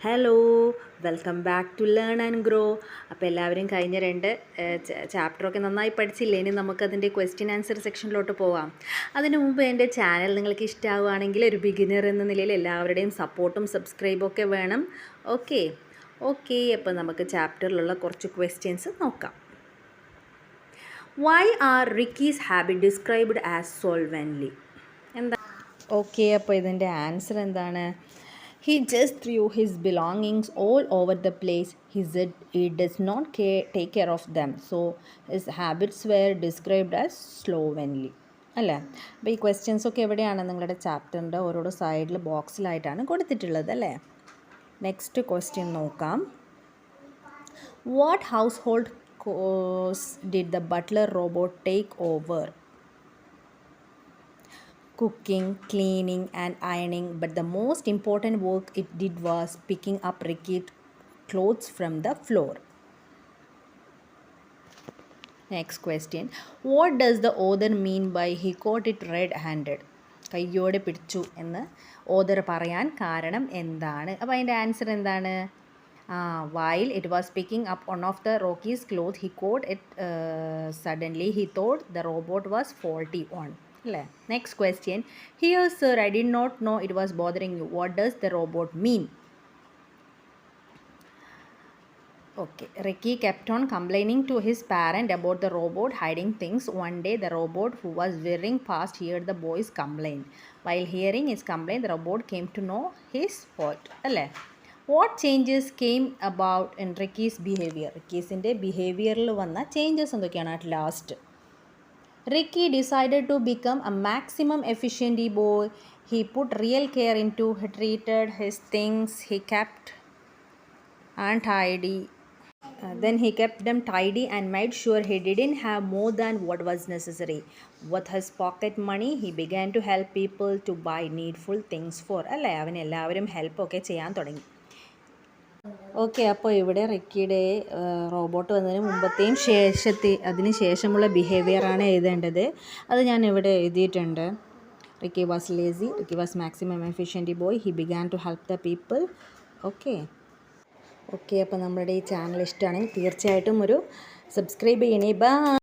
Hello, welcome back to learn and grow. അപ്പോൾ എല്ലാവരും കഴിഞ്ഞ രണ്ട് ചാപ്റ്ററൊക്കെ നന്നായി പഠിച്ചില്ലേ? ഇനി നമുക്കതിൻ്റെ ക്വസ്റ്റ്യൻ ആൻസർ സെക്ഷനിലോട്ട് പോവാം. അതിനു മുമ്പ് എൻ്റെ ചാനൽ നിങ്ങൾക്ക് ഇഷ്ടമാവുകയാണെങ്കിൽ ഒരു ബിഗിനർ എന്ന നിലയിൽ എല്ലാവരുടെയും സപ്പോർട്ടും സബ്സ്ക്രൈബും ഒക്കെ വേണം. ഓക്കെ, അപ്പോൾ നമുക്ക് ചാപ്റ്ററിലുള്ള കുറച്ച് ക്വസ്റ്റ്യൻസ് നോക്കാം. Why are Rikki's habit described as solvently? എന്താ? അപ്പോൾ ഇതിൻ്റെ ആൻസർ എന്താണ്? He just threw his belongings all over the place. He said he does not take care of them. So his habits were described as slovenly. അല്ലേ? അപ്പോൾ ഈ questions ഒക്കെ എവിടെയാണ്? നിങ്ങളുടെ ചാപ്റ്ററിൻ്റെ ഓരോ സൈഡിൽ ബോക്സിലായിട്ടാണ് കൊടുത്തിട്ടുള്ളത് അല്ലേ? നെക്സ്റ്റ് ക്വസ്റ്റ്യൻ നോക്കാം. What house hold course did the butler robot take over? Cooking, cleaning and ironing, but the most important work it did was picking up Ricky's clothes from the floor. Next question. What does the author mean by he caught it red-handed? കയ്യോടെ പിടിച്ചു എന്ന് author പറയാൻ കാരണം എന്താണ്? അപ്പോൾ അതിൻ്റെ answer എന്താണ്? While it was picking up one of the Rocky's clothes, he caught it suddenly. He thought the robot was faulty on. Next question. Here sir, I did not know it was bothering you. What does the robot mean? Okay, Ricky kept on complaining to his parent about the robot hiding things. One day the robot who was whirring past heard the boy's complaint. While hearing his complaint, the robot came to know his fault. What changes came about in Ricky's behavior? Ricky's behavior vanna changes endokiyana at last? Ricky decided to become a maximum efficiency boy. He put real care into, he treated his things, he kept untidy. Then he kept them tidy and made sure he didn't have more than what was necessary. With his pocket money, he began to help people to buy needful things for. അല്ലേ, അവൻ എല്ലാവരും ഹെൽപ്പൊക്കെ ചെയ്യാൻ തുടങ്ങി. അപ്പോൾ ഇവിടെ റിക്കിയുടെ robot വന്നതിന് മുമ്പത്തെയും അതിന് ശേഷമുള്ള ബിഹേവിയറാണ് എഴുതേണ്ടത്. അത് ഞാൻ ഇവിടെ എഴുതിയിട്ടുണ്ട്. Ricky was lazy, Ricky was maximum efficient boy, he began to help the people. അപ്പോൾ നമ്മുടെ ഈ ചാനൽ ഇഷ്ടമാണെങ്കിൽ തീർച്ചയായിട്ടും ഒരു സബ്സ്ക്രൈബ് ചെയ്യണേ. ബൈ.